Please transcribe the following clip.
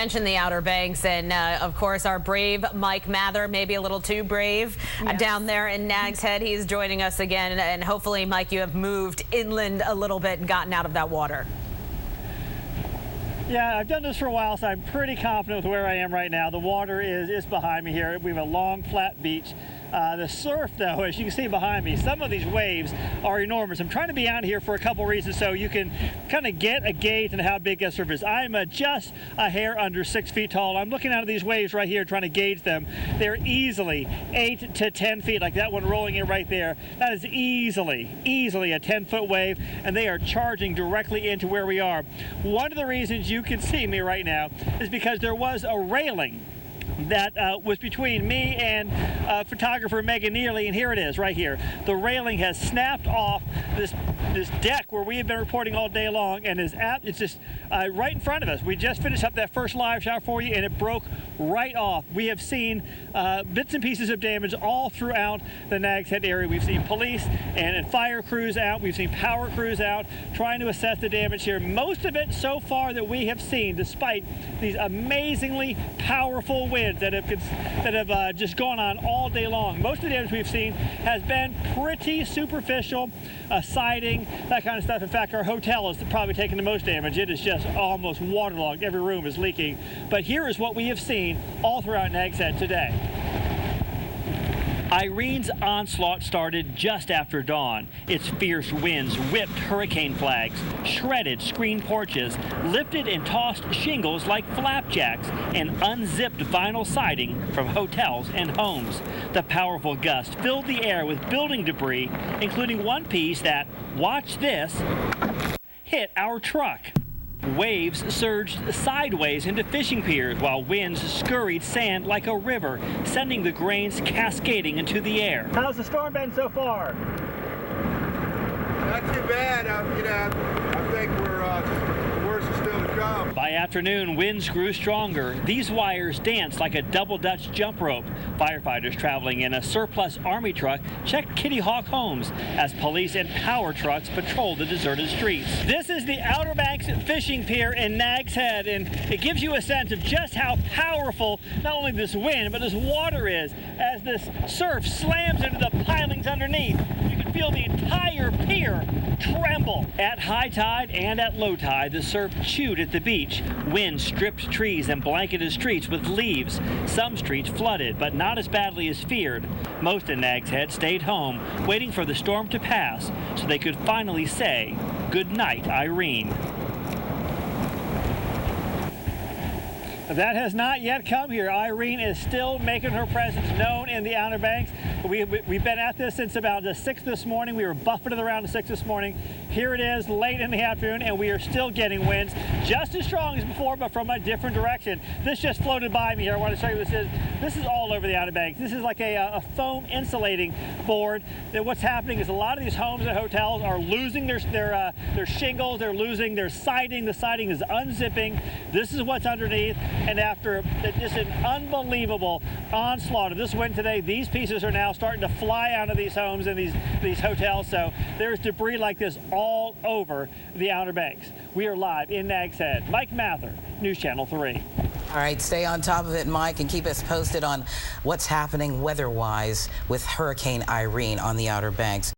Mentioned the Outer Banks, and of course our brave Mike Mather, maybe a little too brave, down there in Nags Head. He's joining us again, and hopefully, Mike, you have moved inland a little bit and gotten out of that water. Yeah, I've done this for a while, so I'm pretty confident with where I am right now. The water is behind me here. We have a long, flat beach. The surf, though, as you can see behind me, some of these waves are enormous. I'm trying to be out here for a couple reasons so you can kind of get a gauge on how big that surf is. I'm just a hair under 6 feet tall. I'm looking out at these waves right here trying to gauge them. They're easily 8 to 10 feet, like that one rolling in right there. That is easily a 10-foot wave, and they are charging directly into where we are. One of the reasons you can see me right now is because there was a railing that was between me and photographer Megan Nearly, and here it is right here. The railing has snapped off this deck where we have been reporting all day long, and it's just right in front of us. We just finished up that first live shot for you, and it broke right off. We have seen bits and pieces of damage all throughout the Nags Head area. We've seen police and fire crews out. We've seen power crews out trying to assess the damage here. Most of it so far that we have seen, despite these amazingly powerful winds that have just gone on all day long. Most of the damage we've seen has been pretty superficial, siding, that kind of stuff. In fact, our hotel is probably taking the most damage. It is just almost waterlogged. Every room is leaking. But here is what we have seen all throughout Nags Head today. Irene's onslaught started just after dawn. Its fierce winds whipped hurricane flags, shredded screen porches, lifted and tossed shingles like flapjacks, and unzipped vinyl siding from hotels and homes. The powerful gust filled the air with building debris, including one piece that, watch this, hit our truck. Waves surged sideways into fishing piers while winds scurried sand like a river, sending the grains cascading into the air. How's the storm been so far? Not too bad. I think the worst is still to come. By afternoon, winds grew stronger. These wires danced like a double Dutch jump rope. Firefighters traveling in a surplus Army truck checked Kitty Hawk homes as police and power trucks patrolled the deserted streets. This is the Outer Banks fishing pier in Nags Head, and it gives you a sense of just how powerful not only this wind but this water is as this surf slams into the pilings underneath. You can feel the entire pier tremble. At high tide and at low tide, the surf chewed at the beach. Wind stripped trees and blanketed streets with leaves. Some streets flooded, but not as badly as feared. Most in Nags Head stayed home, waiting for the storm to pass so they could finally say, "Good night, Irene." That has not yet come here. Irene is still making her presence known in the Outer Banks. We've been at this since about 6 this morning. We were buffeted around 6 this morning. Here it is late in the afternoon, and we are still getting winds just as strong as before, but from a different direction. This just floated by me here. I want to show you what this is. This is all over the Outer Banks. This is like a foam insulating board. And what's happening is a lot of these homes and hotels are losing their shingles. They're losing their siding. The siding is unzipping. This is what's underneath. And after just an unbelievable onslaught of this wind today, these pieces are now starting to fly out of these homes and these hotels. So there's debris like this all over the Outer Banks. We are live in Nags Head. Mike Mather, News Channel 3. All right, stay on top of it, Mike, and keep us posted on what's happening weather-wise with Hurricane Irene on the Outer Banks.